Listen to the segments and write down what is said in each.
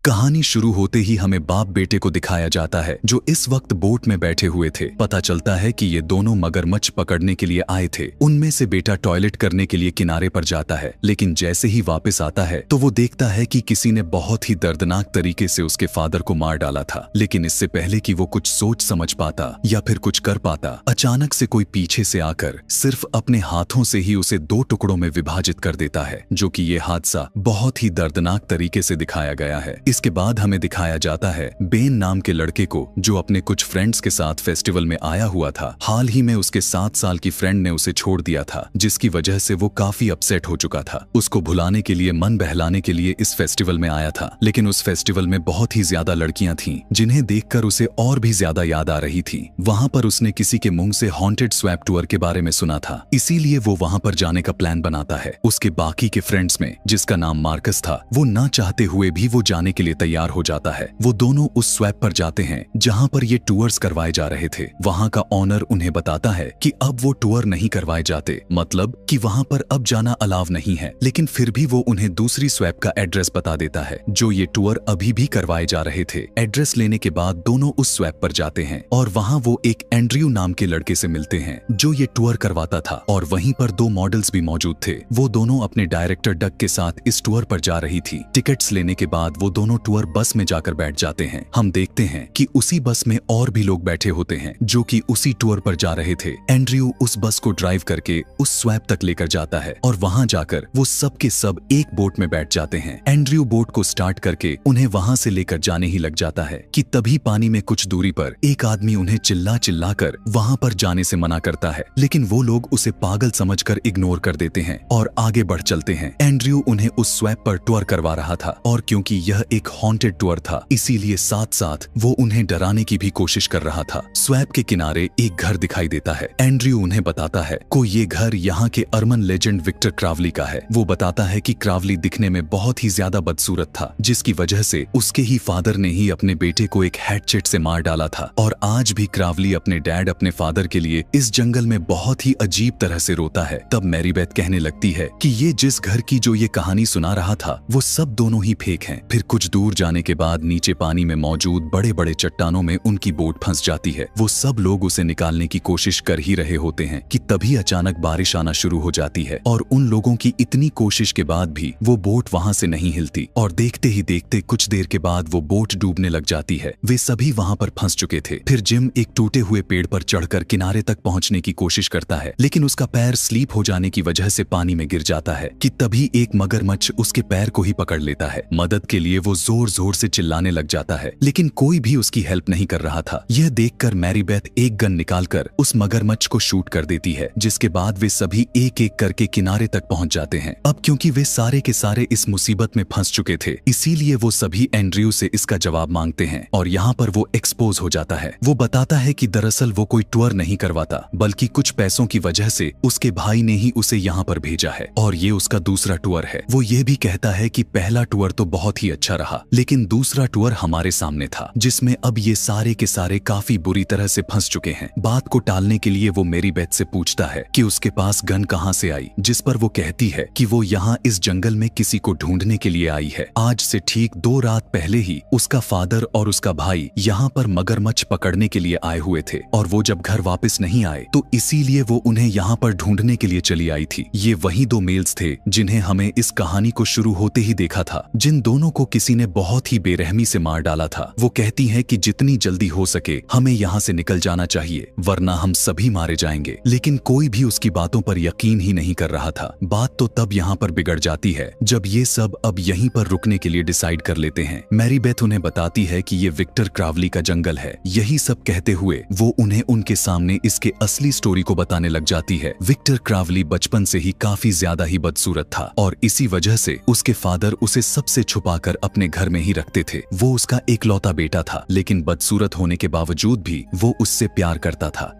कहानी शुरू होते ही हमें बाप बेटे को दिखाया जाता है जो इस वक्त बोट में बैठे हुए थे। पता चलता है कि ये दोनों मगरमच्छ पकड़ने के लिए आए थे। उनमें से बेटा टॉयलेट करने के लिए किनारे पर जाता है, लेकिन जैसे ही वापस आता है तो वो देखता है कि किसी ने बहुत ही दर्दनाक तरीके से उसके फादर को मार डाला था। लेकिन इससे पहले कि वो कुछ सोच समझ पाता या फिर कुछ कर पाता, अचानक से कोई पीछे से आकर सिर्फ अपने हाथों से ही उसे दो टुकड़ों में विभाजित कर देता है, जो कि ये हादसा बहुत ही दर्दनाक तरीके से दिखाया गया है। इसके बाद हमें दिखाया जाता है बेन नाम के लड़के को, जो अपने कुछ फ्रेंड्स के साथ फेस्टिवल में आया हुआ था। हाल ही में उसके 7 साल की फ्रेंड ने उसे छोड़ दिया था, जिसकी वजह से वो काफी अपसेट हो चुका था। उसको भुलाने के लिए, मन बहलाने के लिए इस फेस्टिवल में आया था, लेकिन उस फेस्टिवल में बहुत ही ज्यादा लड़कियां थीं, जिन्हें देखकर उसे और भी ज्यादा याद आ रही थी। वहां पर उसने किसी के मुंह से हॉन्टेड स्वैप टूर के बारे में सुना था, इसीलिए वो वहां पर जाने का प्लान बनाता है। उसके बाकी के फ्रेंड्स में, जिसका नाम मार्कस था, वो ना चाहते हुए भी वो जाने के लिए तैयार हो जाता है। वो दोनों उस स्वैप पर जाते हैं जहां पर ये टूर्स करवाए जा रहे थे। वहां का ऑनर उन्हें बताता है कि अब वो टूर नहीं करवाए जाते, मतलब कि वहां पर अब जाना अलाव नहीं है। लेकिन फिर भी वो उन्हें दूसरी स्वैप का एड्रेस बता देता है जो ये टूर अभी भी करवाए जा रहे थे। एड्रेस लेने के बाद दोनों उस स्वैप पर जाते हैं और वहां वो एक एंड्रयू नाम के लड़के से मिलते हैं जो ये टूर करवाता था, और वहीं पर 2 मॉडल्स भी मौजूद थे। वो दोनों अपने डायरेक्टर डक के साथ इस टूर पर जा रही थी। टिकट्स लेने के बाद वो दोनों टूर बस में जाकर बैठ जाते हैं। हम देखते हैं कि उसी बस में और भी लोग बैठे होते हैं जो कि उसी टूर पर जा रहे थे। एंड्रयू उस बस को ड्राइव करके उस स्वैप तक लेकर जाता है और वहां जाकर वो सब के सब एक बोट में बैठ जाते हैं। एंड्रयू बोट को स्टार्ट करके उन्हें वहां से लेकर जाने ही लग जाता है कि तभी पानी में कुछ दूरी पर एक आदमी उन्हें चिल्ला चिल्ला कर वहां पर जाने से मना करता है, लेकिन वो लोग उसे पागल समझकर इग्नोर कर देते हैं और आगे बढ़ चलते हैं। एंड्रयू उन्हें उस स्वैप पर टूर करवा रहा था, और क्योंकि यह एक हॉन्टेड टूर था, इसीलिए साथ साथ वो उन्हें डराने की भी कोशिश कर रहा था। स्वैप के किनारे एक घर दिखाई देता है। एंड्रयू उन्हें बताता है को ये घर यहाँ के अर्बन लेजेंड विक्टर क्रावली का है। वो बताता है कि क्रावली दिखने में बहुत ही ज्यादा बदसूरत था, जिसकी वजह से उसके ही फादर ने ही अपने बेटे को एक हैचेट से मार डाला था, और आज भी क्रावली अपने डैड, अपने फादर के लिए इस जंगल में बहुत ही अजीब तरह से रोता है। तब मैरीबेथ कहने लगती है कि ये जिस घर की जो ये कहानी सुना रहा था, वो सब दोनों ही फेक हैं। फिर कुछ दूर जाने के बाद नीचे पानी में मौजूद बड़े बड़े चट्टानों में उनकी बोट फंस जाती है। वो सब लोग उसे निकालने की कोशिश कर ही रहे होते हैं कि तभी अचानक बारिश आना शुरू हो जाती है, और उन लोगों की इतनी कोशिश के बाद भी वो बोट वहां से नहीं हिलती, और देखते ही देखते कुछ देर के बाद वो बोट डूबने लग जाती है। वे सभी वहां पर फंस चुके थे। फिर जिम एक टूटे हुए पेड़ पर चढ़कर किनारे तक पहुंचने की कोशिश करता है, लेकिन उसका पैर स्लीप हो जाने की वजह से पानी में गिर जाता है कि तभी एक मगरमच्छ उसके पैर को ही पकड़ लेता है। मदद के लिए वो जोर जोर से चिल्लाने लग जाता है, लेकिन कोई भी उसकी हेल्प नहीं कर रहा था। यह देखकर मैरीबेथ एक गन निकालकर उस मगरमच्छ को शूट कर देती है, जिसके बाद वे सभी एक एक करके किनारे तक पहुंच जाते हैं। अब क्योंकि वे सारे के सारे इस मुसीबत में फंस चुके थे, इसीलिए वो सभी एंड्रयू से इसका जवाब मांगते हैं, और यहाँ पर वो एक्सपोज हो जाता है। वो बताता है कि दरअसल वो कोई टूर नहीं करवाता, बल्कि कुछ पैसों की वजह से उसके भाई ने ही उसे यहाँ पर भेजा है, और ये उसका दूसरा टूर है। वो ये भी कहता है कि पहला टूर तो बहुत ही अच्छा रहा, लेकिन दूसरा टूर हमारे सामने था, जिसमें अब ये सारे के सारे काफी बुरी तरह से फंस चुके हैं। बात को टालने के लिए वो मैरीबेथ से पूछता है कि उसके पास गन कहां से आई, जिस पर वो कहती है कि वो यहाँ इस जंगल में किसी को ढूंढने के लिए आई है। आज से ठीक 2 रात पहले ही उसका फादर और उसका भाई यहाँ पर मगरमच्छ पकड़ने के लिए आए हुए थे, और वो जब घर वापस नहीं आए तो इसीलिए वो उन्हें यहाँ पर ढूंढने के लिए चली आई थी। ये वही 2 मेल्स थे जिन्हें हमें इस कहानी को शुरू होते ही देखा था, जिन दोनों को किसी ने बहुत ही बेरहमी से मार डाला था। वो कहती है कि जितनी जल्दी हो सके हमें यहाँ से निकल जाना चाहिए, वरना हम सभी मारे जाएंगे। लेकिन कोई भी उसकी बातों पर यकीन ही नहीं कर रहा था। बात तो तब यहाँ पर बिगड़ जाती है जब ये सब अब यहीं पर रुकने के लिए डिसाइड कर लेते हैं। मैरीबेथ उन्हें बताती है कि ये विक्टर क्रावली का जंगल है। यही सब कहते हुए वो उन्हें उनके सामने इसके असली स्टोरी को बताने लग जाती है। विक्टर क्रावली बचपन से ही काफी ज्यादा ही बदसूरत था, और इसी वजह से उसके फादर उसे सबसे छुपाकर अपने घर में ही रखते थे। वो उसका इकलौता बेटा था, लेकिन बदसूरत होने के बावजूद भी वो उससे प्यार करता था।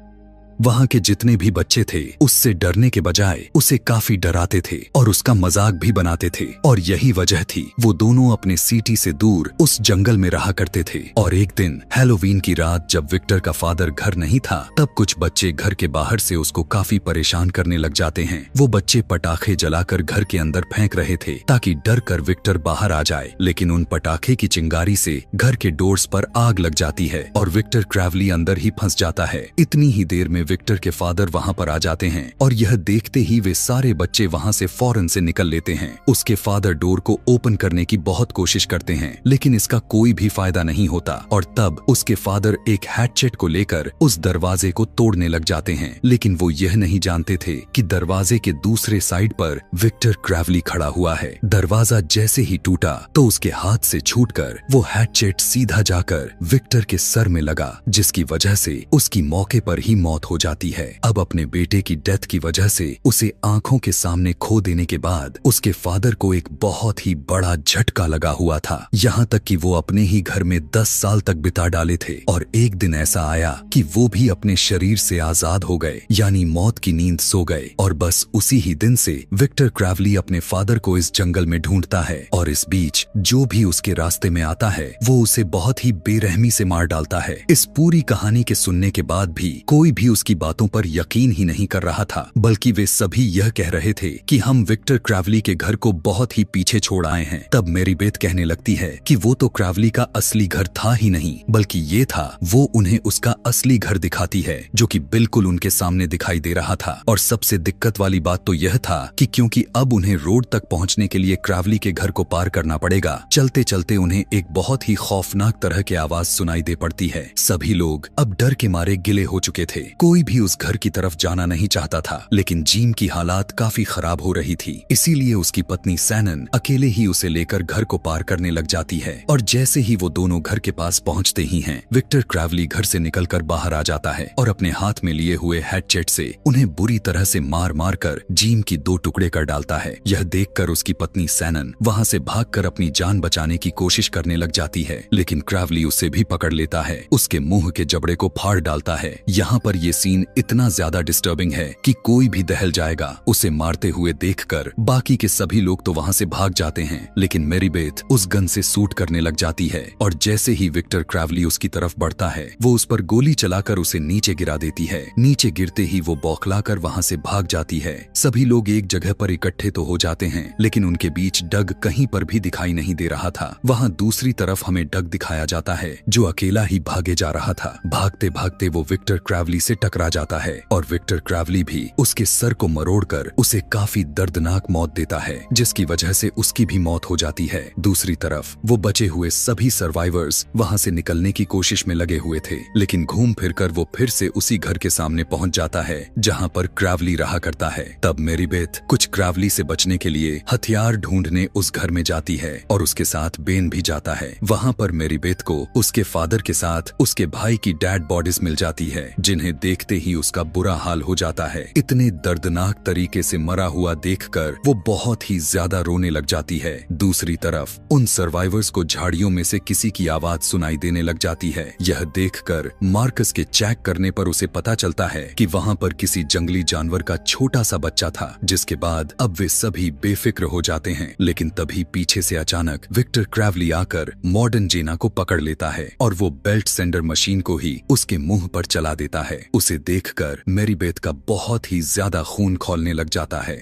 वहाँ के जितने भी बच्चे थे उससे डरने के बजाय उसे काफी डराते थे और उसका मजाक भी बनाते थे, और यही वजह थी वो दोनों अपने सिटी से दूर उस जंगल में रहा करते थे। और एक दिन हैलोवीन की रात जब विक्टर का फादर घर नहीं था, तब कुछ बच्चे घर के बाहर से उसको काफी परेशान करने लग जाते हैं। वो बच्चे पटाखे जलाकर घर के अंदर फेंक रहे थे ताकि डर कर विक्टर बाहर आ जाए, लेकिन उन पटाखे की चिंगारी से घर के डोर्स पर आग लग जाती है और विक्टर क्रैवली अंदर ही फंस जाता है। इतनी ही देर में विक्टर के फादर वहाँ पर आ जाते हैं और यह देखते ही वे सारे बच्चे वहाँ से फौरन से निकल लेते हैं। उसके फादर डोर को ओपन करने की बहुत कोशिश करते हैं, लेकिन इसका कोई भी फायदा नहीं होता और तब उसके फादर एक हैचेट को लेकर उस दरवाजे को तोड़ने लग जाते हैं। लेकिन वो यह नहीं जानते थे कि दरवाजे के दूसरे साइड पर विक्टर क्रैवली खड़ा हुआ है। दरवाजा जैसे ही टूटा तो उसके हाथ से छूटकर वो हैचेट सीधा जाकर विक्टर के सर में लगा, जिसकी वजह से उसकी मौके पर ही मौत हो जाती है। अब अपने बेटे की डेथ की वजह से उसे आंखों के सामने खो देने के बाद उसके फादर को एक बहुत ही बड़ा झटका लगा हुआ था, यहाँ तक कि वो अपने ही घर में 10 साल तक बिता डाले थे। और एक दिन ऐसा आया कि वो भी अपने शरीर से आजाद हो गए, यानी मौत की नींद सो गए। और बस उसी ही दिन से विक्टर क्रैवली अपने फादर को इस जंगल में ढूंढता है और इस बीच जो भी उसके रास्ते में आता है वो उसे बहुत ही बेरहमी से मार डालता है। इस पूरी कहानी के सुनने के बाद भी कोई भी उसकी बातों पर यकीन ही नहीं कर रहा था, बल्कि वे सभी यह कह रहे थे कि हम विक्टर क्रैवली के घर को बहुत ही पीछे छोड़ आए हैं। तब मेरी बेत कहने लगती है कि वो तो क्रैवली का असली घर था ही नहीं, बल्कि ये था। वो उन्हें उसका असली घर दिखाती है जो कि बिल्कुल उनके सामने दिखाई दे रहा था। और सबसे दिक्कत वाली बात तो यह था कि क्योंकि अब उन्हें रोड तक पहुंचने के लिए क्रैवली के घर को पार करना पड़ेगा, चलते चलते उन्हें एक बहुत ही खौफनाक तरह की आवाज सुनाई दे पड़ती है। सभी लोग अब डर के मारे गिले हो चुके थे, कोई भी उस घर की तरफ जाना नहीं चाहता था। लेकिन जीम की हालात काफी खराब हो रही थी, इसीलिए उसकी पत्नी सैनन अकेले ही उसे लेकर घर को पार करने लग जाती है। और जैसे ही वो दोनों घर के पास पहुंचते ही हैं, विक्टर क्रैवली घर से निकलकर बाहर आ जाता है और अपने हाथ में लिए हुए हैचेट से उन्हें बुरी तरह से मार मार कर जीम की 2 टुकड़े कर डालता है। यह देखकर उसकी पत्नी सैनन वहां से भागकर अपनी जान बचाने की कोशिश करने लग जाती है, लेकिन क्रैवली उसे भी पकड़ लेता है, उसके मुंह के जबड़े को फाड़ डालता है। यहाँ पर ये सीन इतना ज्यादा डिस्टर्बिंग है कि कोई भी दहल जाएगा। उसे मारते हुए देखकर बाकी के सभी लोग तो वहाँ से भाग जाते हैं, लेकिन मेरी बेथ उस गन से शूट करने लग जाती है और जैसे ही विक्टर क्रैवली उसकी तरफ बढ़ता है वो उस पर गोली चलाकर उसे नीचे गिरा देती है। नीचे गिरते ही वो बौखलाकर वहाँ से भाग जाती है। सभी लोग एक जगह पर इकट्ठे तो हो जाते हैं, लेकिन उनके बीच डग कहीं पर भी दिखाई नहीं दे रहा था। वहाँ दूसरी तरफ हमें डग दिखाया जाता है जो अकेला ही भागे जा रहा था। भागते भागते वो विक्टर क्रैवली से टकरा जाता है और विक्टर क्रैवली भी उसके सर को मरोड़कर उसे काफी दर्दनाक मौत देता है, जिसकी वजह से उसकी भी मौत हो जाती है। दूसरी तरफ वो बचे हुए सभी सर्वाइवर्स वहाँ से निकलने की कोशिश में लगे हुए थे, लेकिन घूम फिरकर वो फिर से उसी घर के सामने पहुंच जाता है जहाँ पर क्रैवली रहा करता है। तब मेरी बेथ कुछ क्रैवली से बचने के लिए हथियार ढूंढने उस घर में जाती है और उसके साथ बेन भी जाता है। वहाँ पर मेरी बेथ को उसके फादर के साथ उसके भाई की डेड बॉडीज मिल जाती है, जिन्हें देखते ही उसका बुरा हाल हो जाता है। इतने दर्दनाक तरीके से मरा हुआ देखकर वो बहुत ही ज्यादा रोने लग जाती है। दूसरी तरफ उन सर्वाइवर्स को झाड़ियों में से किसी की आवाज सुनाई देने लग जाती है। यह देखकर मार्कस के चेक करने पर उसे पता चलता है कि वहाँ पर किसी जंगली जानवर का छोटा सा बच्चा था, जिसके बाद अब वे सभी बेफिक्र हो जाते हैं। लेकिन तभी पीछे से अचानक विक्टर क्रैवली आकर मॉडर्न जेना को पकड़ लेता है और वो बेल्ट सेंडर मशीन को ही उसके मुंह पर चला देता है। उसे देखकर मेरी बेथ का बहुत ही ज्यादा खून खौलने लग जाता है।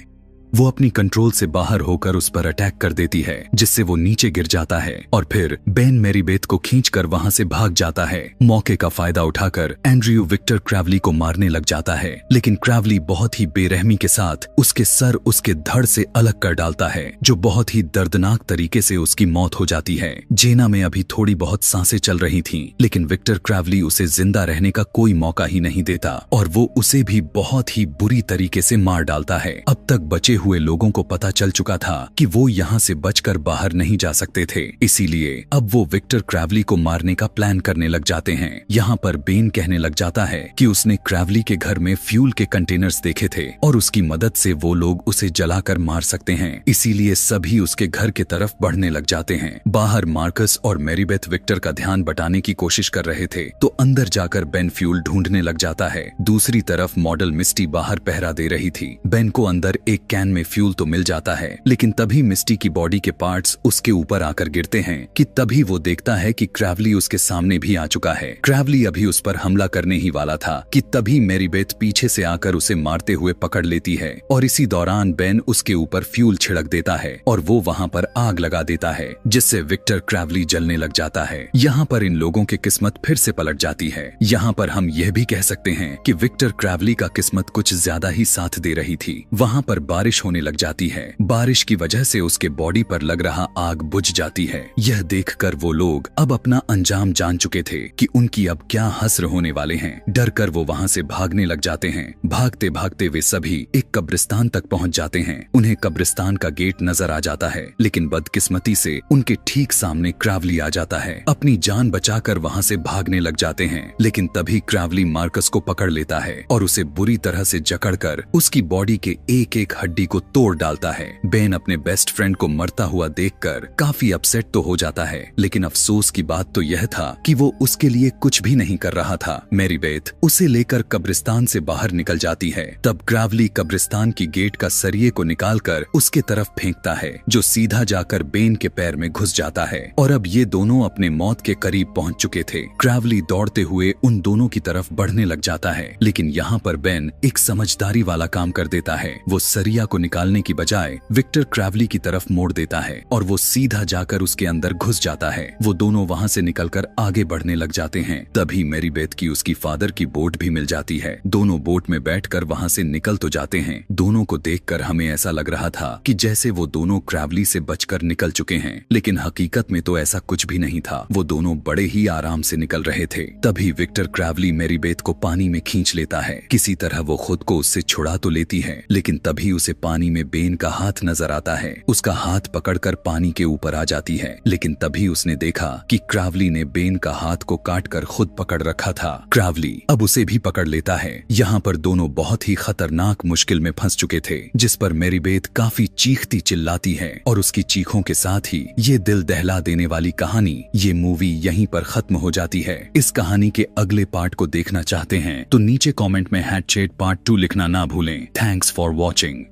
वो अपनी कंट्रोल से बाहर होकर उस पर अटैक कर देती है, जिससे वो नीचे गिर जाता है और फिर बेन मेरी बेथ को खींचकर वहां से भाग जाता है। मौके का फायदा उठाकर एंड्रयू विक्टर क्रैवली को मारने लग जाता है, लेकिन क्रैवली बहुत ही बेरहमी के साथ उसके सर उसके धड़ से अलग कर डालता है, जो बहुत ही दर्दनाक तरीके से उसकी मौत हो जाती है। जेना में अभी थोड़ी बहुत सांसें चल रही थीं, लेकिन विक्टर क्रैवली उसे जिंदा रहने का कोई मौका ही नहीं देता और वो उसे भी बहुत ही बुरी तरीके से मार डालता है। अब तक बचे हुए लोगों को पता चल चुका था कि वो यहाँ से बचकर बाहर नहीं जा सकते थे। इसीलिए अब वो विक्टर क्रैवली को मारने का प्लान करने लग जाते हैं। यहाँ पर बेन कहने लग जाता है कि उसने क्रैवली के घर में फ्यूल के कंटेनर्स देखे थे और उसकी मदद से वो लोग उसे जलाकर मार सकते हैं। इसीलिए सभी उसके घर के तरफ बढ़ने लग जाते हैं। बाहर मार्कस और मैरीबेथ विक्टर का ध्यान बटाने की कोशिश कर रहे थे तो अंदर जाकर बेन फ्यूल ढूंढने लग जाता है। दूसरी तरफ मॉडल मिस्टी बाहर पहरा दे रही थी। बेन को अंदर एक कैन में फ्यूल तो मिल जाता है, लेकिन तभी मिस्टी की बॉडी के पार्ट्स उसके ऊपर आकर गिरते हैं कि तभी वो देखता है कि क्रैवली उसके सामने भी आ चुका है। क्रैवली अभी उस पर हमला करने ही वाला था कि तभी मैरीबेथ पीछे से आकर उसे मारते हुए पकड़ लेती है और इसी दौरान बेन उसके ऊपर फ्यूल छिड़क देता है और वो वहाँ पर आग लगा देता है, जिससे विक्टर क्रैवली जलने लग जाता है। यहाँ पर इन लोगों की किस्मत फिर से पलट जाती है। यहाँ पर हम यह भी कह सकते हैं कि विक्टर क्रैवली का किस्मत कुछ ज्यादा ही साथ दे रही थी। वहाँ पर बारिश होने लग जाती है। बारिश की वजह से उसके बॉडी पर लग रहा आग बुझ जाती है। यह देखकर वो लोग अब अपना अंजाम जान चुके थे कि उनकी अब क्या हस्र होने वाले हैं। डर कर वो वहाँ से भागने लग जाते हैं। भागते भागते वे सभी एक कब्रिस्तान तक पहुँच जाते हैं। उन्हें कब्रिस्तान का गेट नजर आ जाता है, लेकिन बदकिस्मती से उनके ठीक सामने क्रैवली आ जाता है। अपनी जान बचाकर वहाँ से भागने लग जाते हैं, लेकिन तभी क्रैवली मार्कस को पकड़ लेता है और उसे बुरी तरह से जकड़कर उसकी बॉडी के एक एक हड्डी को तोड़ डालता है। बेन अपने बेस्ट फ्रेंड को मरता हुआ देखकर काफी अपसेट तो हो जाता है, लेकिन अफसोस की बात तो यह था कि वो उसके लिए कुछ भी नहीं कर रहा था। मैरीबेथ उसे लेकर कब्रिस्तान से बाहर निकल जाती है। तब क्रैवली कब्रिस्तान की गेट का सरिये को निकालकर उसके तरफ फेंकता है, जो सीधा जाकर बेन के पैर में घुस जाता है और अब ये दोनों अपने मौत के करीब पहुंच चुके थे। क्रैवली दौड़ते हुए उन दोनों की तरफ बढ़ने लग जाता है, लेकिन यहाँ पर बेन एक समझदारी वाला काम कर देता है। वो सरिया को निकालने की बजाय विक्टर क्रैवली की तरफ मोड़ देता है और वो सीधा जाकर उसके अंदर घुस जाता है। वो दोनों वहाँ से निकलकर आगे बढ़ने लग जाते हैं। तभी मैरीबेथ की उसकी फादर की बोट भी मिल जाती है। दोनों बोट में बैठकर वहाँ से निकल तो जाते हैं। दोनों को देखकर हमें ऐसा लग रहा था कि जैसे वो दोनों क्रैवली से बचकर निकल चुके हैं, लेकिन हकीकत में तो ऐसा कुछ भी नहीं था। वो दोनों बड़े ही आराम से निकल रहे थे। तभी विक्टर क्रैवली मैरीबेथ को पानी में खींच लेता है। किसी तरह वो खुद को उससे छुड़ा तो लेती है, लेकिन तभी उसे पानी में बेन का हाथ नजर आता है। उसका हाथ पकड़कर पानी के ऊपर आ जाती है, लेकिन तभी उसने देखा कि क्रैवली ने बेन का हाथ को काटकर खुद पकड़ रखा था। क्रैवली अब उसे भी पकड़ लेता है। यहाँ पर दोनों बहुत ही खतरनाक मुश्किल में फंस चुके थे, जिस पर मैरीबेथ काफी चीखती चिल्लाती है और उसकी चीखों के साथ ही ये दिल दहला देने वाली कहानी, ये मूवी यहीं पर खत्म हो जाती है। इस कहानी के अगले पार्ट को देखना चाहते हैं तो नीचे कमेंट में #पार्ट 2 लिखना ना भूलें। Thanks for watching.